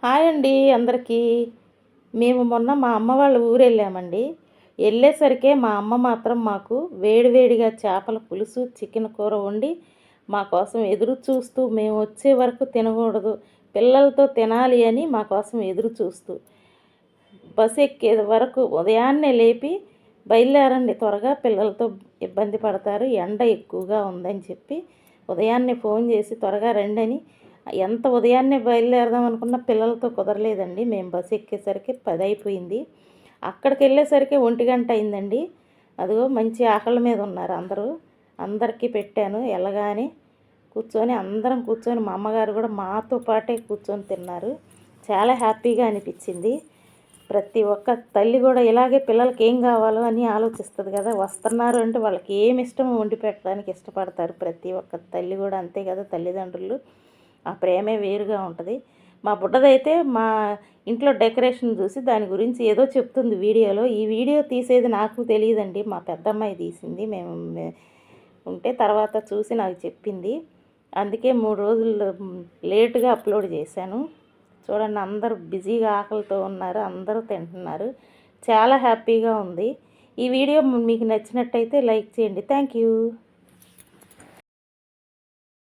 Hi అండి అందరికీ. మేము మొన్న మా అమ్మ వాళ్ళ ఊరెళ్ళామండి. వెళ్ళేసరికే మా అమ్మ మాత్రం మాకు వేడివేడిగా చేపల పులుసు, చికెన్ కూర వండి మా కోసం ఎదురు చూస్తూ మేము వచ్చే వరకు తినకూడదు, పిల్లలతో తినాలి అని మా కోసం ఎదురు చూస్తూ బస్సు ఎక్కే వరకు ఉదయాన్నే లేపి బయలుదేరండి త్వరగా పిల్లలతో ఇబ్బంది పడతారు, ఎండ ఎక్కువగా ఉందని చెప్పి ఉదయాన్నే ఫోన్ చేసి త్వరగా రండని ఎంత ఉదయాన్నే బయలుదేరదాం అనుకున్న పిల్లలతో కుదరలేదండి. మేము బస్సు ఎక్కేసరికి 10 అయిపోయింది. అక్కడికి వెళ్ళేసరికి 1 గంట అయిందండి. అదిగో మంచి ఆకలి మీద ఉన్నారు అందరూ. అందరికీ పెట్టాను. వెళ్ళగానే కూర్చొని అందరం కూర్చొని మా అమ్మగారు కూడా మాతో పాటే కూర్చొని తిన్నారు. చాలా హ్యాపీగా అనిపించింది. ప్రతి ఒక్క తల్లి కూడా ఇలాగే పిల్లలకి ఏం కావాలో అని ఆలోచిస్తుంది కదా. వస్తున్నారు అంటే వాళ్ళకి ఏమి ఇష్టమో వండి పెట్టడానికి ఇష్టపడతారు. ప్రతి ఒక్క తల్లి కూడా అంతే కదా. తల్లిదండ్రులు ఆ ప్రేమే వేరుగా ఉంటుంది. మా బుడ్డదైతే మా ఇంట్లో డెకరేషన్ చూసి దాని గురించి ఏదో చెప్తుంది వీడియోలో. ఈ వీడియో తీసేది నాకు తెలియదండి, మా పెద్దమ్మాయి తీసింది. మేము ఉంటే తర్వాత చూసి నాకు చెప్పింది. అందుకే 3 రోజులు లేటుగా అప్లోడ్ చేశాను. చూడండి అందరూ బిజీగా ఆకలితో ఉన్నారు, అందరూ తింటున్నారు. చాలా హ్యాపీగా ఉంది. ఈ వీడియో మీకు నచ్చినట్టయితే లైక్ చేయండి. Thank you.